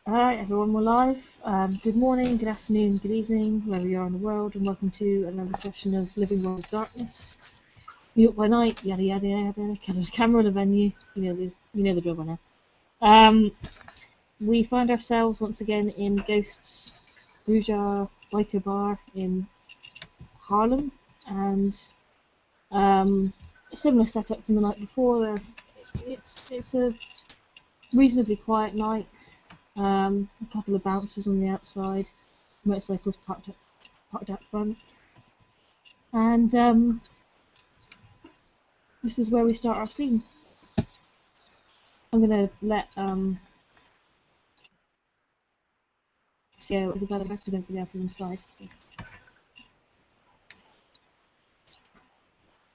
Alright, everyone, we're live. Good morning, good afternoon, good evening, wherever you are in the world, and welcome to another session of Living World of Darkness. Mute by night, yada yada yada. Camera the venue. You know the drill by now. We find ourselves once again in Ghost's Bourgeois Biker Bar in Harlem, and a similar setup from the night before. It's a reasonably quiet night. A couple of bouncers on the outside, motorcycles parked out front, and this is where we start our scene. I'm gonna let CEO Isabella back because everybody else is inside.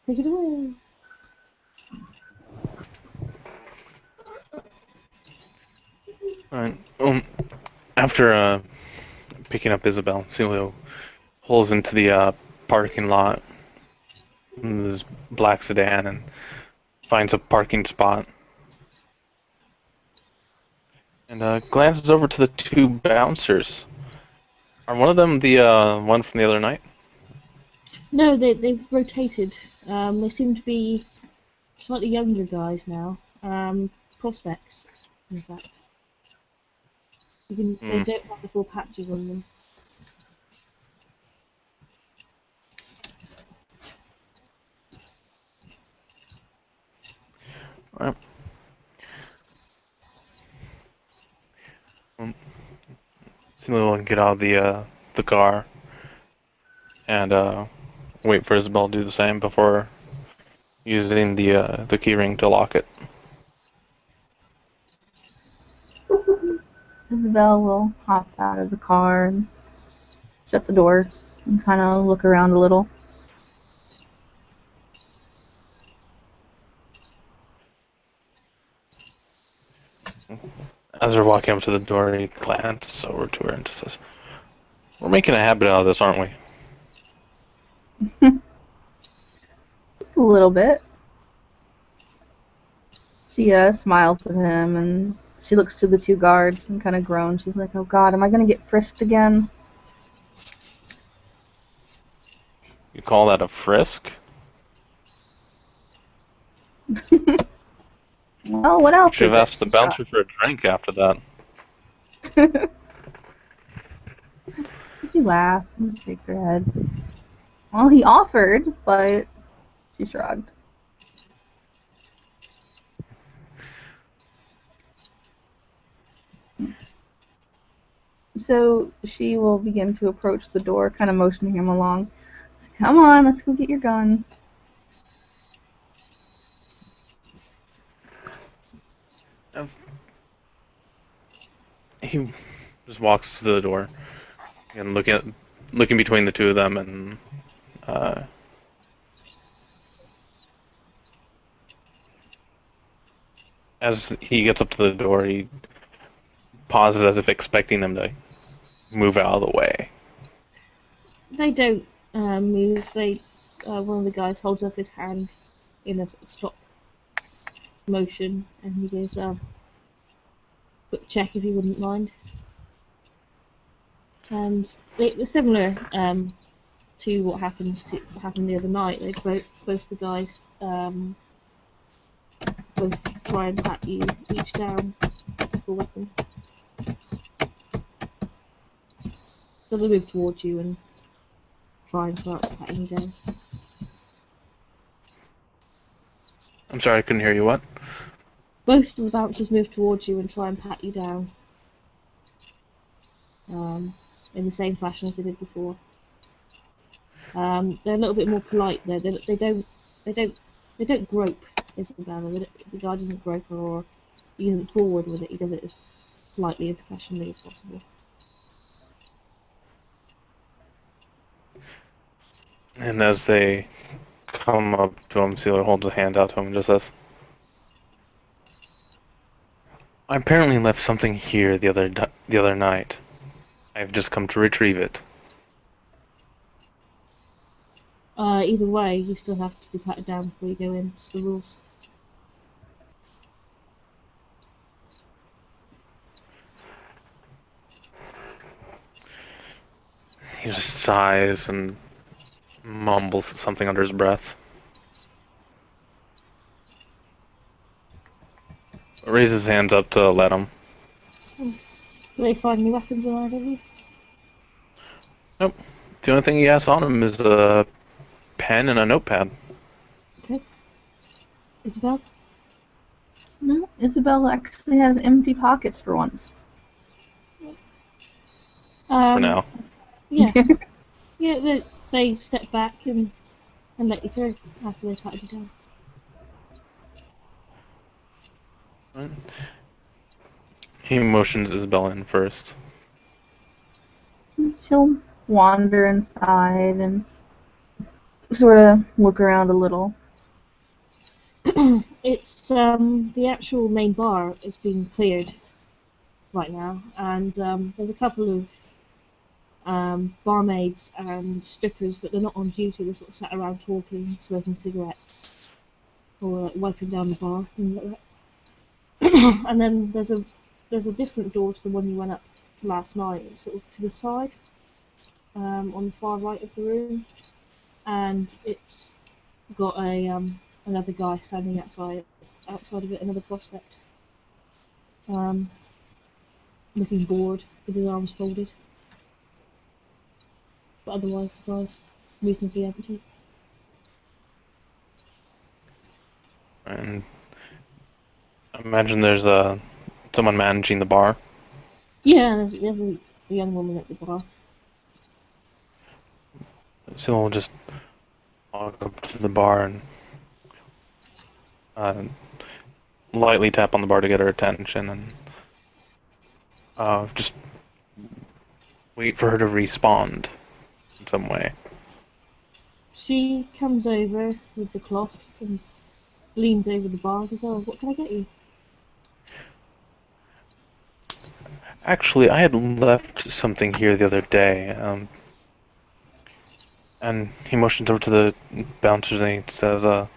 Take it away. Alright. After picking up Isabel, Celio pulls into the parking lot in this black sedan and finds a parking spot. And glances over to the two bouncers. Are one of them the one from the other night? No, they've rotated. They seem to be slightly younger guys now. Prospects, in fact. They don't have the full patches on them. Alright. Celio will get out of the car and wait for Isabel to do the same before using the key ring to lock it. Isabel will hop out of the car and shut the door and kind of look around a little. As they're walking up to the door, he glances over to her and just says, "We're making a habit out of this, aren't we?" Just a little bit. She smiles at him and she looks to the two guards and kind of groans. She's like, "Oh God, am I gonna get frisked again?" You call that a frisk? Well, what else Should is have it? asked the bouncer for a drink after that. She laughs and shakes her head. Well, he offered, but she shrugged. So she will begin to approach the door, kind of motioning him along. Come on, let's go get your gun. He just walks to the door and looking between the two of them, and as he gets up to the door, he pauses as if expecting them to move out of the way. They don't move. One of the guys holds up his hand in a sort of stop motion, and he goes, "Quick check if you wouldn't mind." And they're similar to what happened the other night. They both the guys both try and pat you each down for weapons. So they move towards you and try and start patting you down. I'm sorry, I couldn't hear you. What? Both of the bouncers move towards you and try and pat you down. In the same fashion as they did before. They're a little bit more polite though. They don't grope Isabella. The guy doesn't grope her or he isn't forward with it. He does it as politely and professionally as possible. And as they come up to him, Sealer holds a hand out to him and just says, "I apparently left something here the other night. I've just come to retrieve it." Either way, you still have to be patted down before you go in. It's the rules. He just sighs and mumbles something under his breath. Raises his hands up to let him. Do they find any weapons around you? Nope. The only thing he has on him is a pen and a notepad. Okay. Isabel? No, Isabel actually has empty pockets for once. For now. Yeah. Yeah, they step back and let you through after they patted you down. Right. He motions Isabel in first. She'll wander inside and sort of look around a little. It's the actual main bar is being cleared right now, and there's a couple of barmaids and strippers, but they're not on duty. They're sort of sat around talking, smoking cigarettes, or like, wiping down the bar, things like that. And then there's a different door to the one you went up last night. It's sort of to the side, on the far right of the room, and it's got a another guy standing outside of it, another prospect, looking bored with his arms folded. But otherwise, the bar's reasonably empty. And I imagine there's someone managing the bar. Yeah, there's a young woman at the bar. So we'll just walk up to the bar and lightly tap on the bar to get her attention, and just wait for her to respond in some way. She comes over with the cloth and leans over the bar and says, "Oh, what can I get you?" Actually, I had left something here the other day, and he motions over to the bouncers and he says, I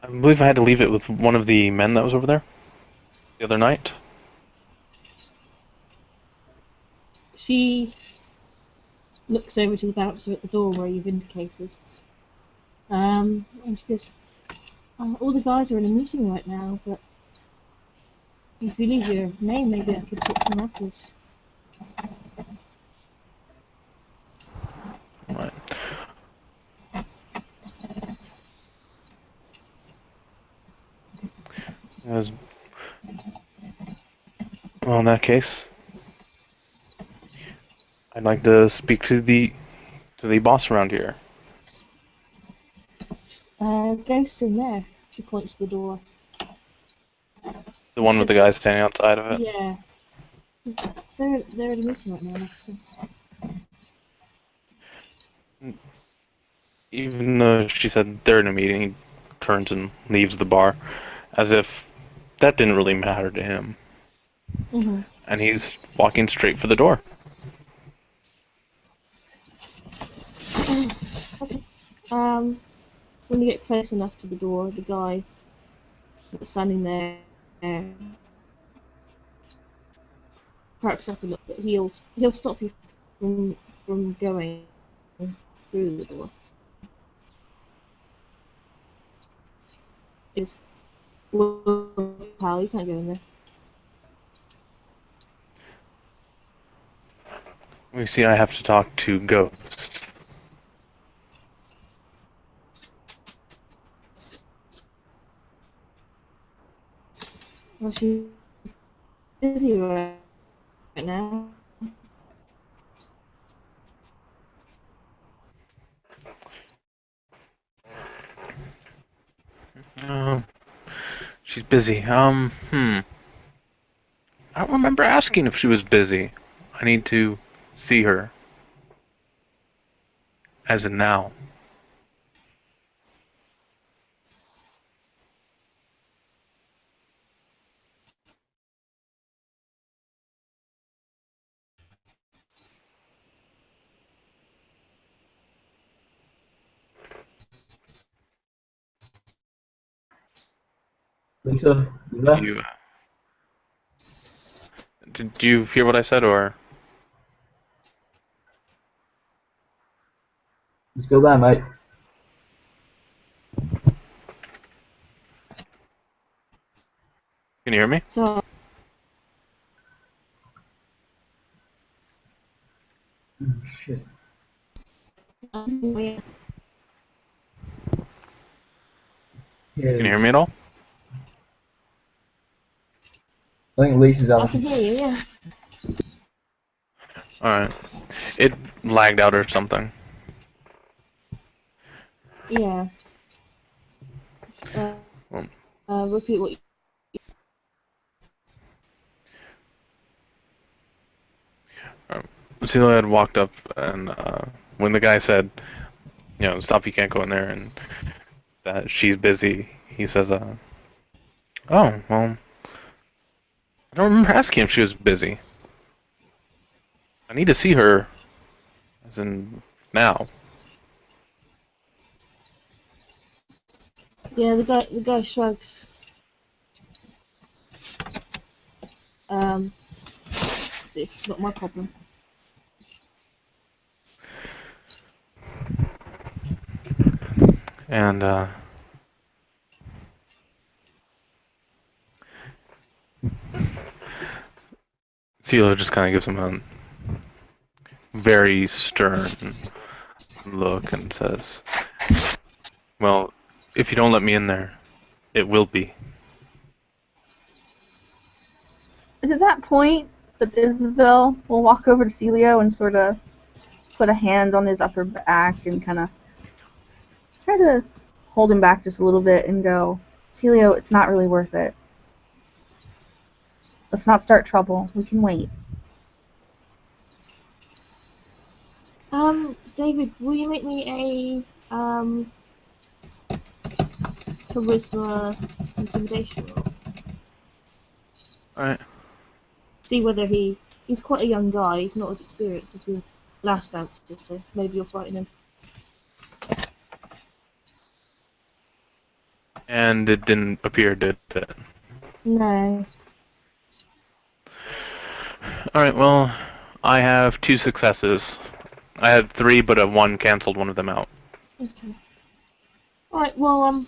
believe I had to leave it with one of the men that was over there the other night. She looks over to the bouncer at the door where you've indicated. And she goes, all the guys are in a meeting right now, but if you leave your name, maybe I could talk to them afterwards. Right. As, well, in that case, I'd like to speak to the boss around here. Ghost's in there. She points to the door. The one with the guy standing outside of it. Yeah. They're at a meeting right now, like I said. Even though she said they're in a meeting, he turns and leaves the bar, as if that didn't really matter to him. Mm-hmm. And he's walking straight for the door. Okay. When you get close enough to the door, the guy that's standing there perks up a little bit. He'll stop you from going through the door. Is well, pal, you can't go in there. We see I have to talk to Ghost. Well, she's busy right now. She's busy. I don't remember asking if she was busy. I need to see her. As in now. Lisa, Do you, did you hear what I said, or? You still there, mate? Can you hear me? So, Oh, shit. yeah. Can you hear me at all? I think Lisa's I having can some. hear you, yeah. Alright. It lagged out or something. Yeah. Uh, Well, repeat what you... Celia had walked up, and when the guy said, stop, you can't go in there, and that she's busy, he says, oh, well, I don't remember asking if she was busy. I need to see her, as in now. Yeah, the guy shrugs. It's not my problem. And Celia just kind of gives him a very stern look and says, well, if you don't let me in there, it will be. Is at that point that Isabel will walk over to Celio and sort of put a hand on his upper back and kind of try to hold him back just a little bit and go, Celio, it's not really worth it. Let's not start trouble. We can wait. David, will you make me a charisma intimidation roll? Alright. See whether he's quite a young guy. He's not as experienced as the last bouncer, so maybe you'll frighten him. And it didn't appear, did it? No. Alright, well, I have 2 successes. I had 3, but a 1 canceled one of them out. Okay. Alright, well,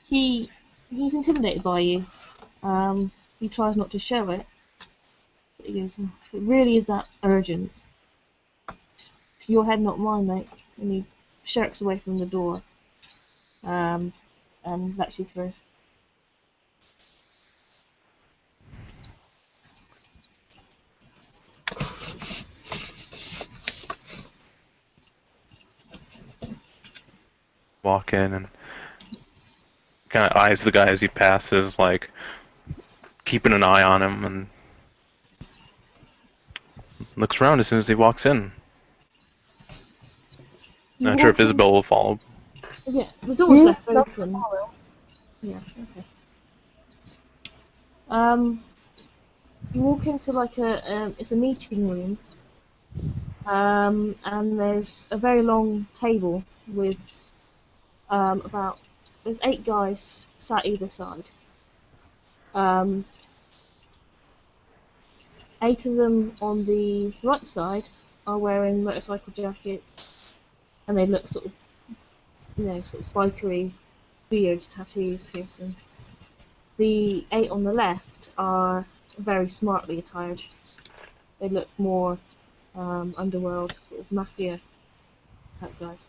he's intimidated by you. He tries not to show it. But he goes, if it really is that urgent, it's your head, not mine, mate. And he shirks away from the door. And lets you through. Walk in and kind of eyes the guy as he passes, like keeping an eye on him, and looks around as soon as he walks in. You Not sure if walk in. Isabel will follow. Yeah, the door's left Don't open. follow. Yeah, okay. You walk into like it's a meeting room. And there's a very long table with there's 8 guys sat either side. 8 of them on the right side are wearing motorcycle jackets, and they look sort of, sort of bikery, beards, tattoos, piercings. The 8 on the left are very smartly attired. They look more underworld, sort of mafia type guys.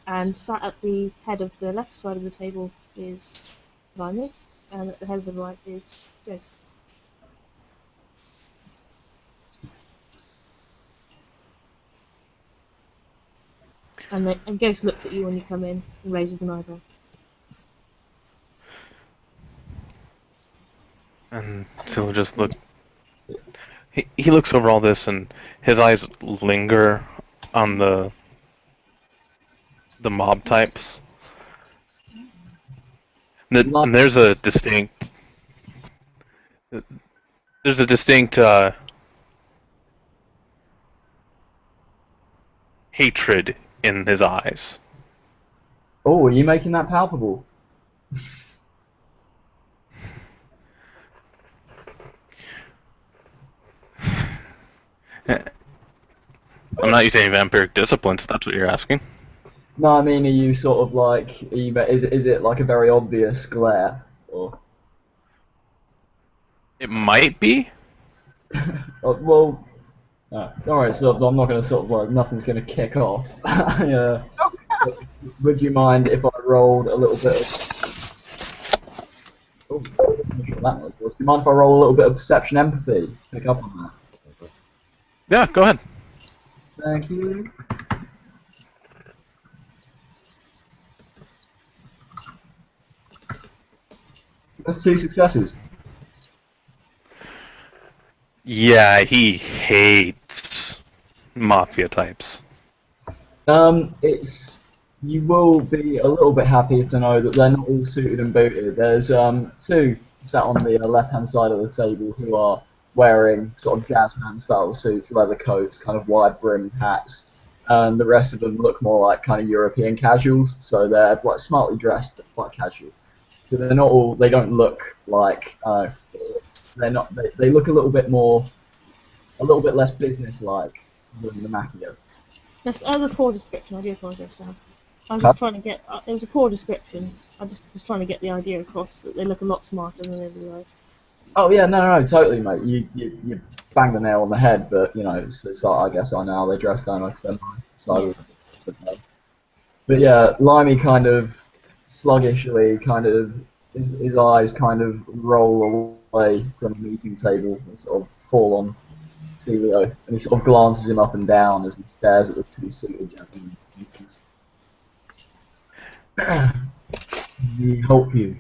And sat at the head of the left side of the table is Vanya, and at the head of the right is Ghost. And Ghost looks at you when you come in and raises an eyebrow. And so just look. He looks over all this, and his eyes linger on the mob types. And there's a distinct hatred in his eyes. Oh, are you making that palpable? I'm not using any vampiric disciplines, if that's what you're asking. No, I mean, are you sort of like, is it like a very obvious glare? Or, It might be. well, alright, so I'm not going to sort of like, nothing's going to kick off. Yeah. Would you mind if I rolled a little bit of... Oh, I'm not sure what that noise was. Do you mind if I roll a little bit of perception empathy to pick up on that? Yeah, go ahead. Thank you. That's 2 successes. Yeah, he hates mafia types. It's you will be a little bit happy to know that they're not all suited and booted. There's 2 sat on the left-hand side of the table who are wearing sort of jazzman style suits, leather coats, kind of wide brimmed hats, and the rest of them look more like kind of European casuals. So they're like smartly dressed but quite casual. So they're not all. They don't look like. They're not. They look a little bit more, a little bit less business-like than the mafia. That was a poor description. I do apologise, Sam. I was Huh? just trying to get. It was a poor description. I just was trying to get the idea across that they look a lot smarter than they realise. Oh yeah, no, totally, mate. You bang the nail on the head, but you know, it's like, I guess I know how they dress down like them. So, but yeah, Limey kind of sluggishly, kind of his eyes kind of roll away from the meeting table and sort of fall on Celio, and he sort of glances him up and down as he stares at the 2 suited gentlemen. He says, "We help you.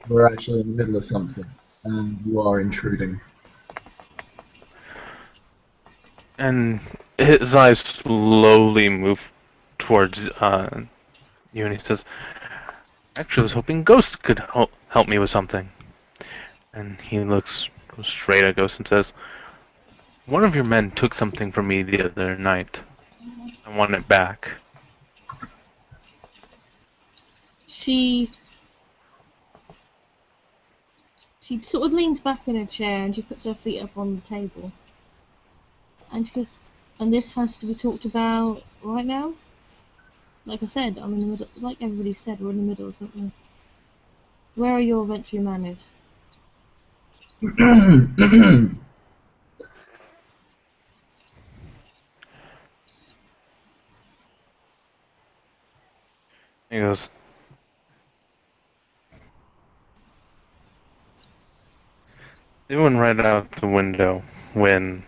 We're actually in the middle of something, and you are intruding." And his eyes slowly move towards you, and he says, "Actually, I was hoping Ghost could help me with something." And he looks straight at Ghost and says, "One of your men took something from me the other night. I want it back." She sort of leans back in her chair and she puts her feet up on the table. And she goes, "And this has to be talked about right now? Like I said, I'm in the middle. Like everybody said, we're in the middle of something. Where are your Ventry manners?" He goes, "They went right out the window when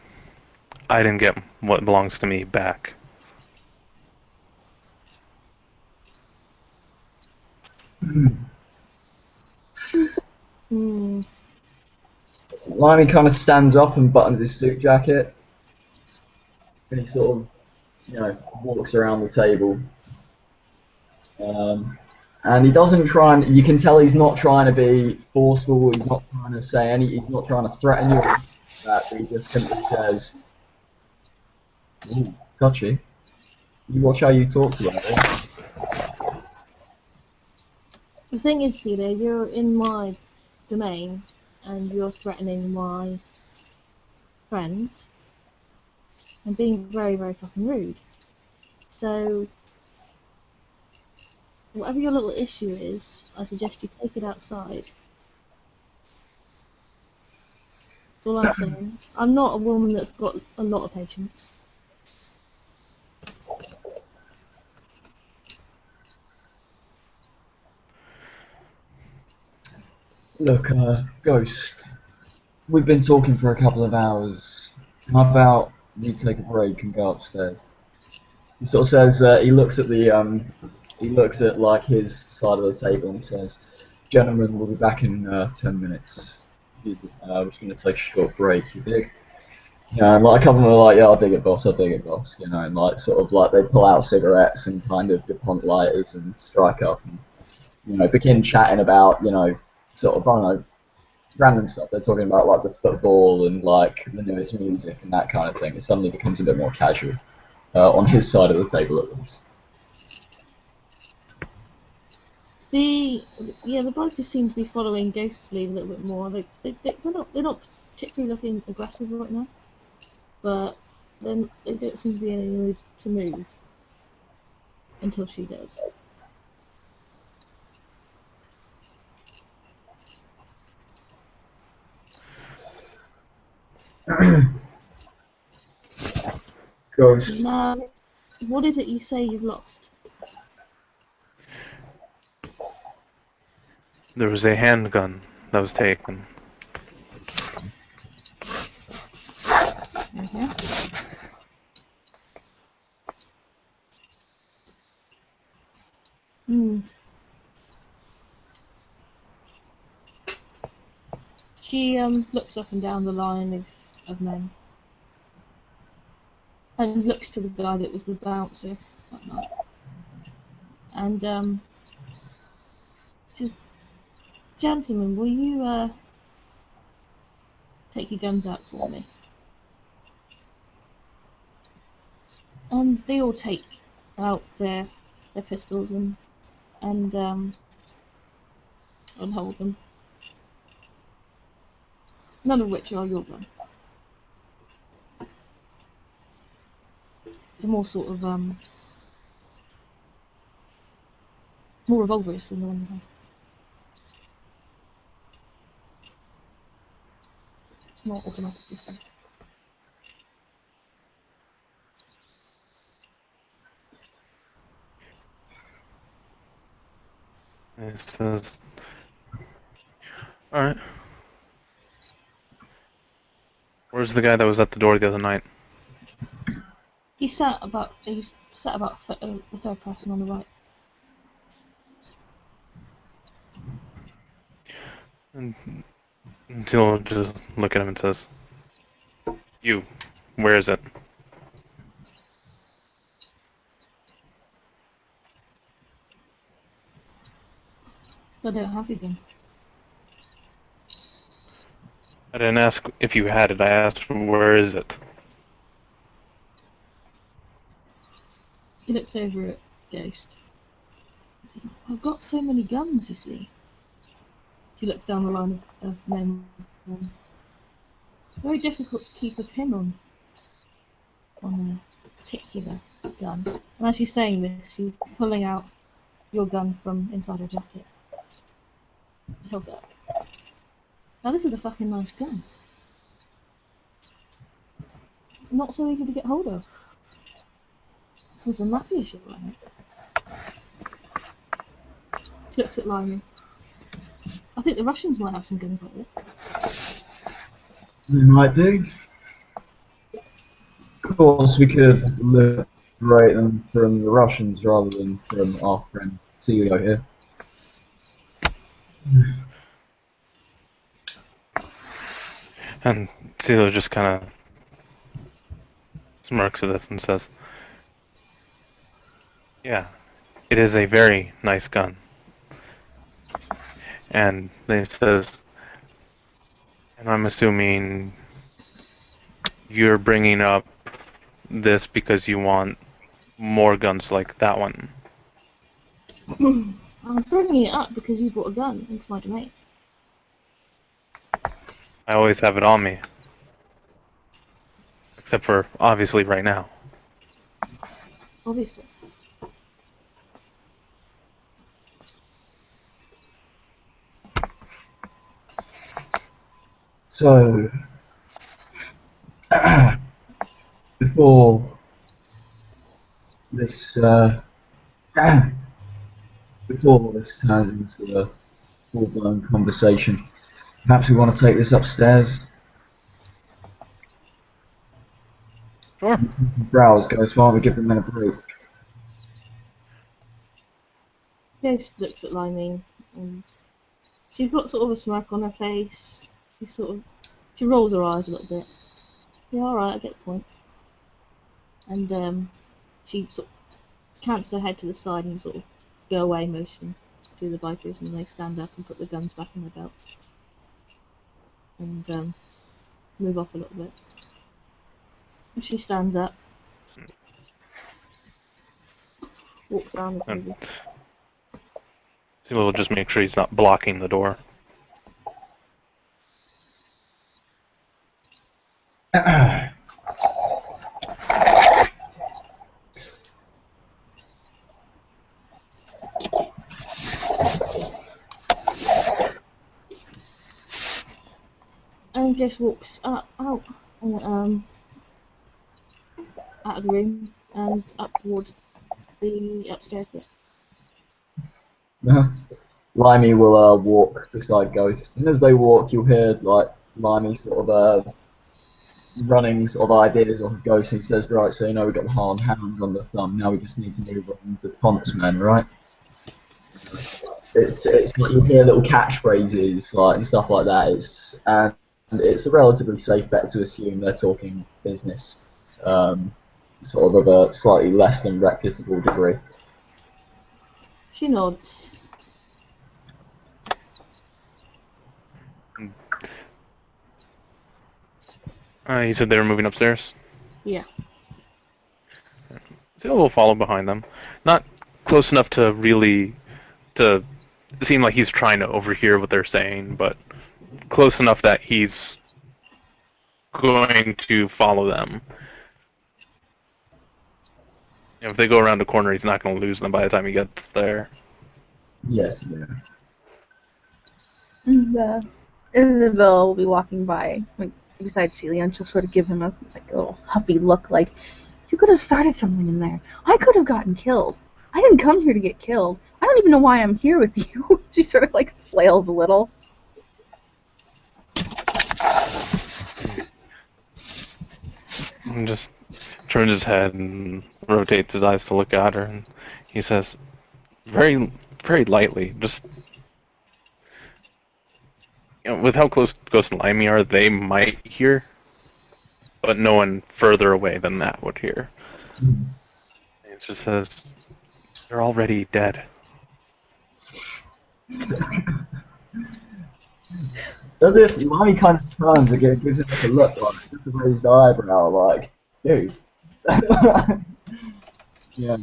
I didn't get what belongs to me back." Hmm. Limey kind of stands up and buttons his suit jacket, and he sort of, you know, walks around the table. And he doesn't try and, you can tell he's not trying to be forceful, he's not trying to say he's not trying to threaten you, that he just simply says, "Ooh, touchy. You watch how you talk to her." The thing is, Celia, you're in my domain and you're threatening my friends and being very, very fucking rude. So, whatever your little issue is, I suggest you take it outside. That's all I'm saying. I'm not a woman that's got a lot of patience. Look, Ghost, we've been talking for a couple of hours. How about we take a break and go upstairs? He sort of says, he looks at like his side of the table and he says, "Gentlemen, we'll be back in 10 minutes. We're just going to take a short break, you dig?" And like a couple of them are like, "Yeah, I'll dig it, boss, I'll dig it, boss," you know, and like sort of like they pull out cigarettes and kind of DuPont lighters and strike up and, you know, begin chatting about, you know, sort of, I don't know, random stuff. They're talking about like the football and like the newest music and that kind of thing. It suddenly becomes a bit more casual, on his side of the table at least. The boys just seem to be following Ghostly a little bit more. They're not particularly looking aggressive right now, but then they don't seem to be in any mood to move until she does. Ghost. Now, what is it you say you've lost? There was a handgun that was taken. Hmm. She looks up and down the line of men and looks to the guy that was the bouncer that night. And says, "Gentlemen, will you take your guns out for me?" And they all take out their pistols and hold them. None of which are your gun. They're more sort of more revolvers than the one you had. It's not automatic pistols. It says, "All right. Where's the guy that was at the door the other night?" He's sat about the third person on the right. And Tilo just look at him and says, "You, where is it?" So I don't have your gun. I didn't ask if you had it. I asked, "Where is it?" He looks over at Ghost. He says, "I've got so many guns, you see." She looks down the line of men. It's very difficult to keep a pin on a particular gun. And as she's saying this, she's pulling out your gun from inside her jacket. She holds it up. Now this is a fucking nice gun. Not so easy to get hold of. This is a mafia shit right now. She looks at Limey. I think the Russians might have some guns like this. They might do. Of course, we could liberate them from the Russians rather than from our friend Celio here. And Tilo just kind of smirks at this and says, "Yeah, it is a very nice gun." And then he says, "And I'm assuming you're bringing up this because you want more guns like that one." I'm bringing it up because you brought a gun into my domain. I always have it on me. Except for, obviously, right now. Obviously. So, before this, before this turns into a full-blown conversation, perhaps we want to take this upstairs. Sure. Browse, Ghost, why don't we give the men a break? Ghost looks at Limey and she's got sort of a smirk on her face. She rolls her eyes a little bit. Yeah, alright, I get the point. And she sort of cants her head to the side and sort of go away motion to the bikers, and they stand up and put the guns back in their belts. And move off a little bit. And she stands up. Walks around the table. Tilo will just make sure he's not blocking the door. And just walks out of the room and up towards the upstairs bit. Limey will walk beside Ghost, and as they walk, you'll hear like Limey sort of running sort of ideas off of Ghost, and he says, "Right, so you know we've got the hard hands on the thumb. Now we just need to move on the ponce men, right?" It's like you'll hear little catchphrases like and stuff like that. It's a relatively safe bet to assume they're talking business, sort of a slightly less than reputable degree. She nods. You said they were moving upstairs? Yeah. So we'll follow behind them. Not close enough to really to seem like he's trying to overhear what they're saying, but close enough that he's going to follow them. If they go around the corner, he's not going to lose them by the time he gets there. Yeah. And Isabel will be walking by, like, beside Celia, and she'll sort of give him a little huffy look, like, "You could have started something in there. I could have gotten killed. I didn't come here to get killed. I don't even know why I'm here with you." She sort of like flails a little. And just turns his head and rotates his eyes to look at her, and he says, very, very lightly, just, you know, with how close Ghost and Limey are, they might hear, but no one further away than that would hear. It just says, "They're already dead." So this Limey kind of turns again, gives him like a look, like just a raised eyebrow, like, dude. Yeah.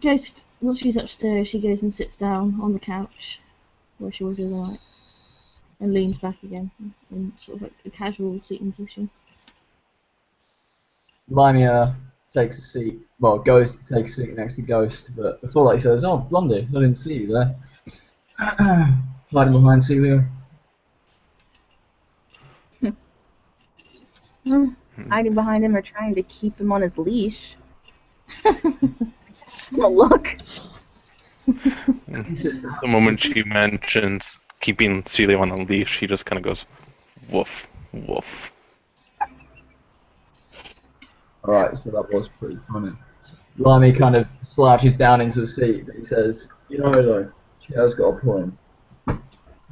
Ghost, once she's upstairs, she goes and sits down on the couch where she was the other night and leans back again in sort of like a casual seating position. Limey takes a seat. Well, Ghost takes a seat next to Ghost, but before that he says, "Oh, Blondie, I didn't see you there." Hiding behind Celia. Hiding behind him or trying to keep him on his leash. Look. The moment she mentions keeping Celia on a leash, he just kind of goes, "Woof, woof." Alright, so that was pretty funny. Limey kind of slouches down into a seat, but he says, "You know, though, she has got a point.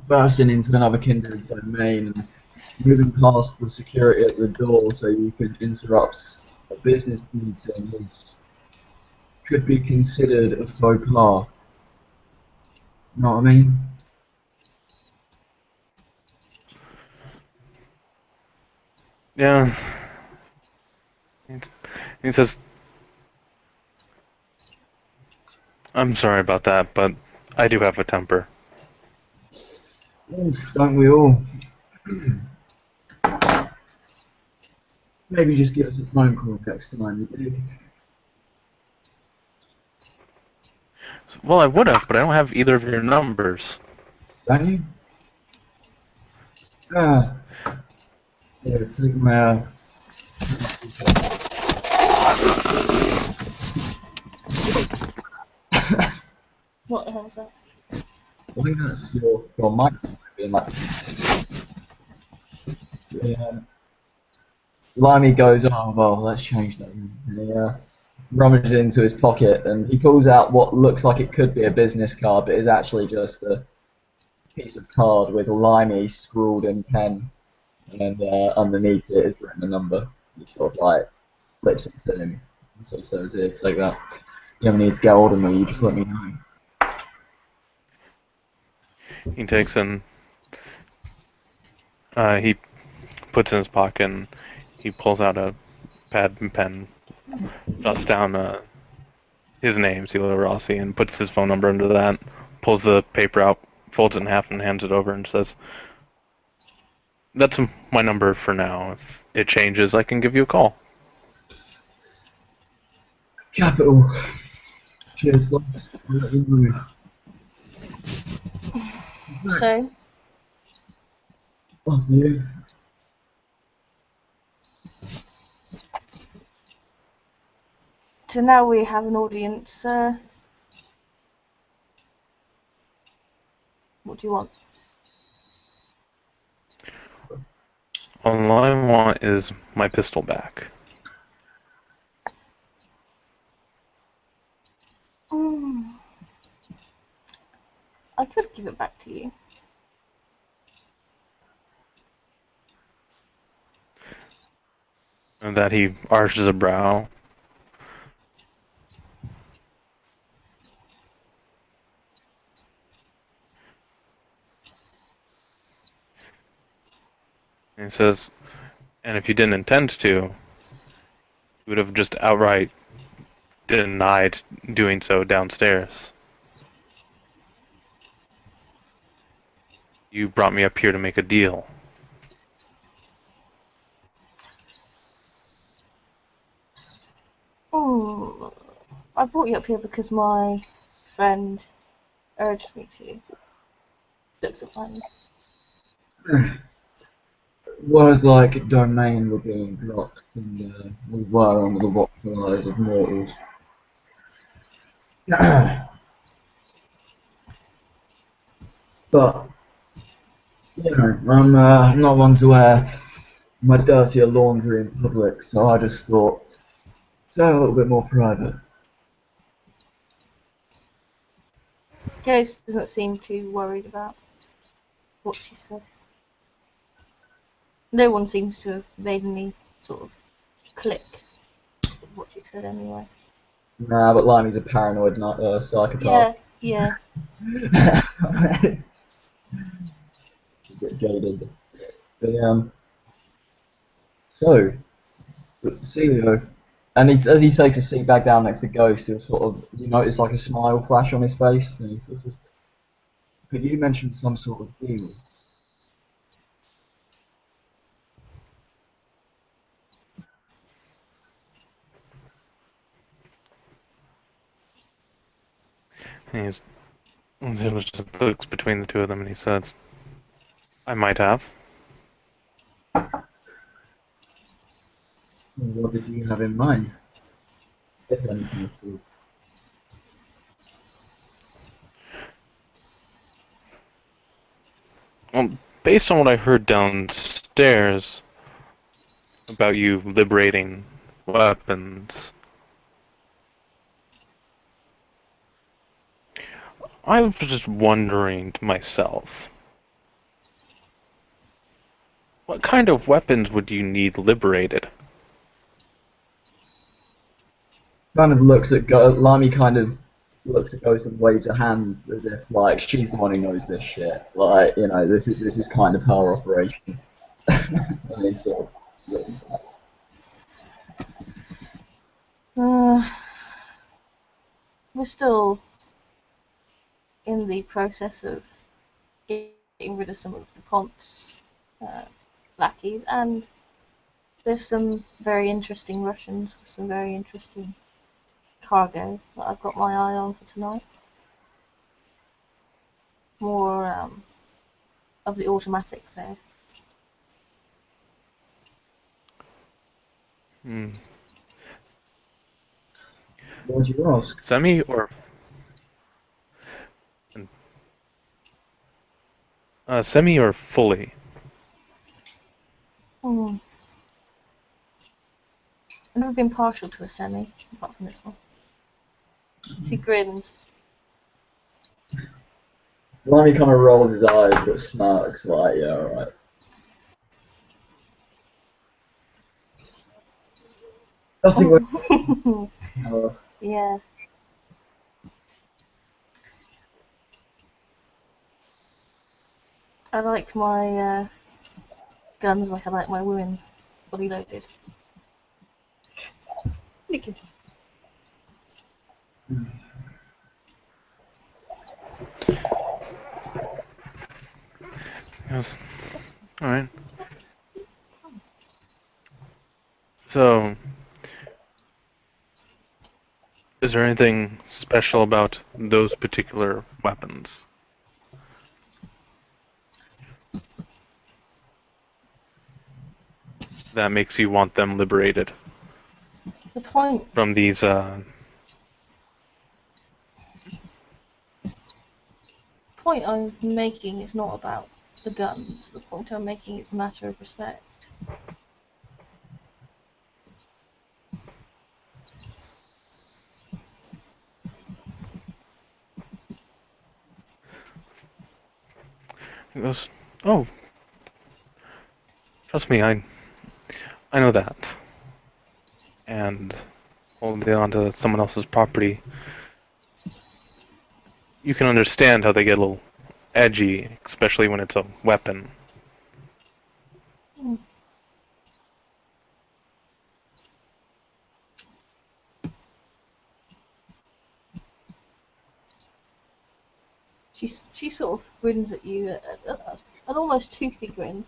Bursting into another kindred's domain and moving past the security at the door so you can interrupt a business meeting could be considered a faux pas. Know what I mean?" Yeah. He says, "I'm sorry about that, but I do have a temper." Oof, don't we all? Maybe just give us a phone call next time you do. Well, I would have, but I don't have either of your numbers. Don't you? Ah. Yeah, take my What the hell is that? I think that's your microphone being like. Yeah. Limey goes, "Oh well, let's change that." And he rummages into his pocket and he pulls out what looks like it could be a business card, but is actually just a piece of card with Limey scrawled in pen, and underneath it is written a number. He sort of like flips it to him and sort of says, "Here, take that. You ever need to get hold of me, you just let me know." He takes and he puts in his pocket and he pulls out a pad and pen, jots down his name, Celia Rossi, and puts his phone number into that, pulls the paper out, folds it in half and hands it over and says, "That's my number for now. If it changes, I can give you a call." Capital. Cheers, boss. I'll let you know. So, After you. so now we have an audience. What do you want? All I want is my pistol back. Mm. I could give it back to you. And that he arches a brow. And he says, and if you didn't intend to, you would have just outright denied doing so downstairs. You brought me up here to make a deal. Mm. I brought you up here because my friend urged me to. Looks at mine. Was like domain were being blocked, and we were under the watchful eyes of mortals. But you know, I'm not one to wear my dirtier laundry in public, so I just thought, stay a little bit more private. Ghost doesn't seem too worried about what she said. No one seems to have made any sort of click with what she said anyway. Nah, but Limey's a paranoid psychopath. Yeah. A bit jaded. But, so, Celio, and as he takes a seat back down next to Ghost, he'll sort of, you notice like a smile flash on his face, and he sort of says, but you mentioned some sort of deal. And he just looks between the two of them and he says, I might have. What did you have in mind? If anything at all. Based on what I heard downstairs about you liberating weapons, I was just wondering to myself, what kind of weapons would you need liberated? Kind of looks at Limey kind of looks at Ghost and waves a hand as if like she's the one who knows this shit. Like, you know, this is kind of her operation. And he sort of looks back. We're still in the process of getting rid of some of DuPont's lackeys, and there's some very interesting Russians with some very interesting cargo that I've got my eye on for tonight. More of the automatic there. Why'd you ask? Semi or semi or fully? I've never been partial to a semi, apart from this one. She grins. Limey kind of rolls his eyes but smirks like, yeah, alright. Nothing with Yes. I like my guns like I like my women, fully loaded. Nicky. Yes. Alright. So, Is there anything special about those particular weapons that makes you want them liberated The from these? point I'm making is not about the guns. The point I'm making is a matter of respect. He goes, "Oh, trust me, I know that." And holding on to someone else's property, you can understand how they get a little edgy, especially when it's a weapon. Mm. She sort of grins at you, an almost toothy grin,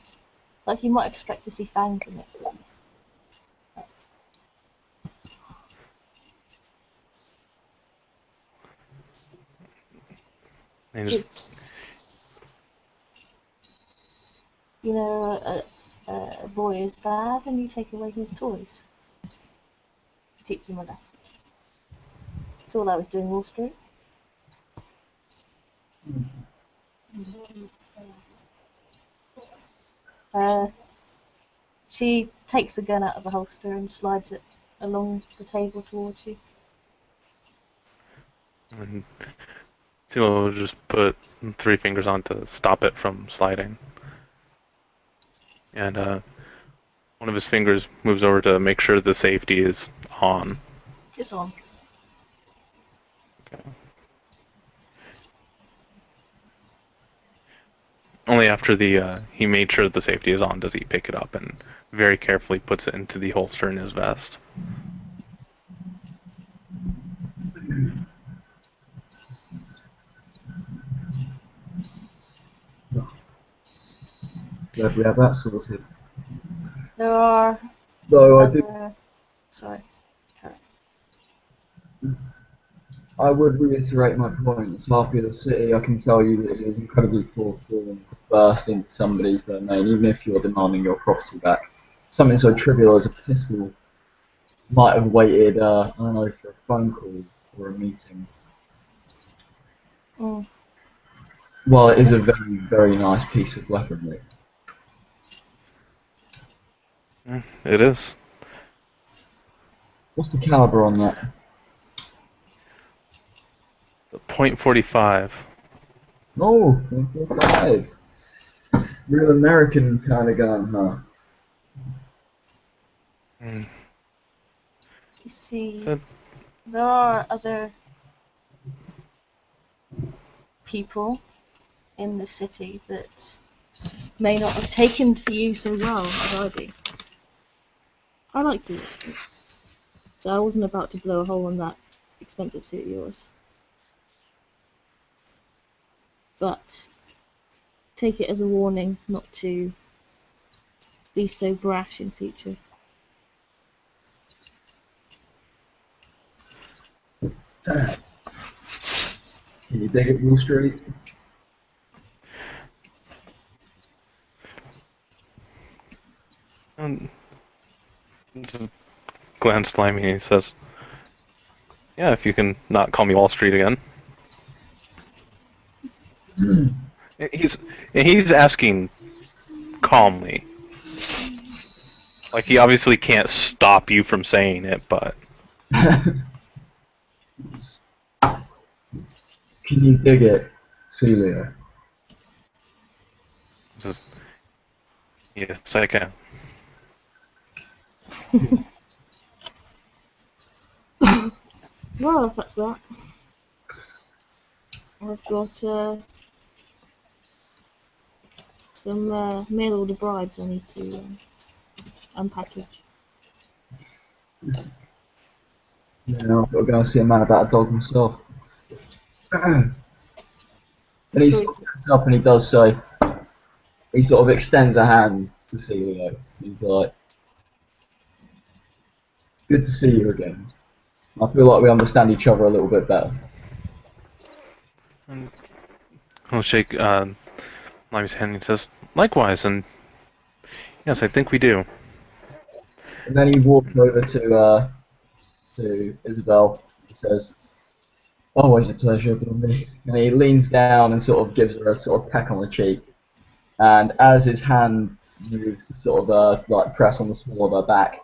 like you might expect to see fangs in it. And just, It's, you know, a boy is bad and you take away his toys. Teach him a lesson. That's all I was doing, Wall Street. She takes the gun out of the holster and slides it along the table towards you. and Tilo will just put 3 fingers on to stop it from sliding. And one of his fingers moves over to make sure the safety is on. It's on. Okay. Only after he made sure the safety is on does he pick it up and very carefully puts it into the holster in his vest. Glad we have that sorted. There are Though other... Sorry. I would reiterate my point. As Harpy of the City, I can tell you that it is incredibly forthcoming to burst into somebody's domain, even if you're demanding your property back. Something so trivial as a pistol might have waited, I don't know, for a phone call or a meeting. Mm. Well, it is a very, very nice piece of weaponry. It is. What's the caliber on that? The .45. Oh, 145. Real American kind of gun, huh? Mm. You see, So- there are other people in the city that may not have taken to you so well as I do. I like you, so I wasn't about to blow a hole in that expensive suit of yours. But take it as a warning not to be so brash in future. Can you dig it, Wall Street? Glenn Slimy, he says, "Yeah, if you can not call me Wall Street again." He's asking calmly. Like, he obviously can't stop you from saying it, but Can you dig it, Celia? he says, "Yes, I can." Well, if that's that. I've got some mail order brides I need to unpackage. Yeah, I've got to go and see a man about a dog myself. And he sort of gets up and he does so. He sort of extends a hand to Celia. He's like, "Good to see you again." I feel like we understand each other a little bit better. And he'll shake Limey's hand and says, "Likewise, and yes, I think we do." And then he walks over to Isabel. He says, "Always a pleasure, Blondie." And he leans down and sort of gives her a sort of peck on the cheek. And as his hand moves to sort of like press on the small of her back,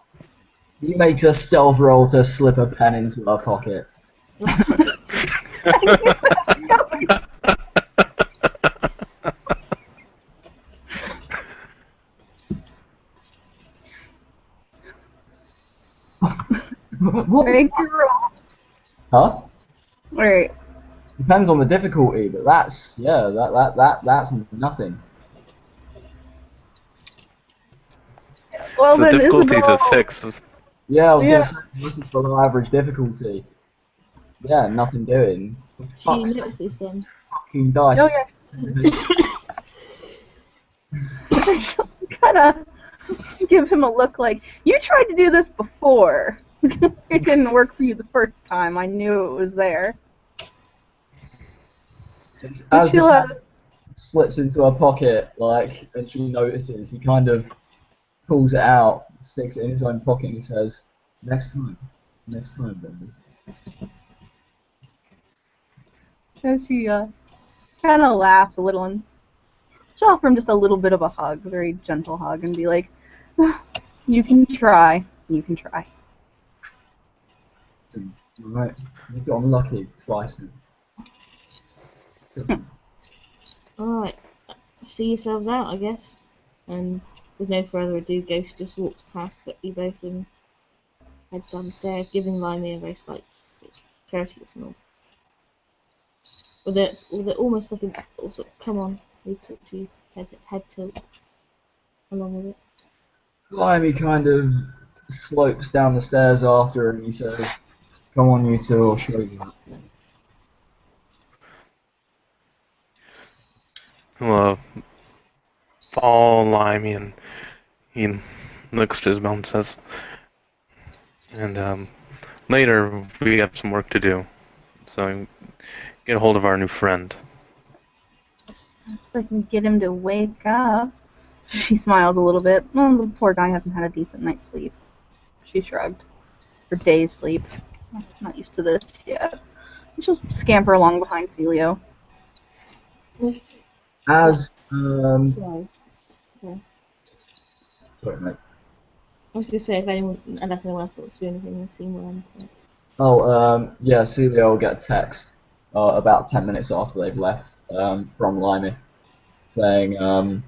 he makes a stealth roll to slip a pen into her pocket. What? Make your roll. Huh? Wait. Depends on the difficulty, but that's that's nothing. Well, The then difficulty is a Isabel, 6. Yeah, I was Yeah. gonna say this is below average difficulty. Yeah, nothing doing. For She fuck's sake, notices then. fucking dice. Oh yeah. Kind of give him a look like, you tried to do this before. It didn't work for you the first time. I knew it was there. It's, But as the she'll, pen slips into her pocket, like, and she notices, he kind of pulls it out, sticks it in his own pocket, and he says, next time, Bendy." she kind of laughs a little and she'll offer him just a little bit of a hug, a very gentle hug, and be like, you can try. You can try. Alright, you've got unlucky twice now. Alright, see yourselves out, I guess. And with no further ado, Ghost just walks past you both and heads down the stairs, giving Limey a very slight courteous nod. With it almost like a also, come on, we talk to you, head tilt along with it. Limey kind of slopes down the stairs after, and he says, "Come on, you two, I'll show you." He'll follow Limey, and he looks to Isabel and says, and later we have some work to do, so get a hold of our new friend. If I can get him to wake up. She smiles a little bit. Well, the poor guy hasn't had a decent night's sleep. She shrugged. Or day's sleep. I'm not used to this yet. She'll scamper along behind Celio. As Sorry. sorry, mate. I was just saying, if anyone, unless anyone else wants to do anything in the scene where I'm Oh, yeah, Celia will get a text about 10 minutes after they've left from Limey saying,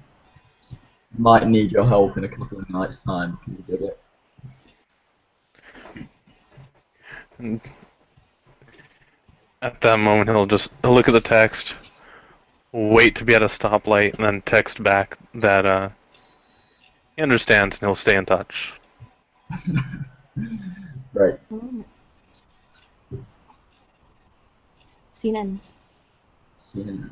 might need your help in a couple of nights' time. Can you do it? And at that moment, he'll look at the text, wait to be at a stoplight, and then text back that he understands and he'll stay in touch. Great. Alright. Scene ends. See you.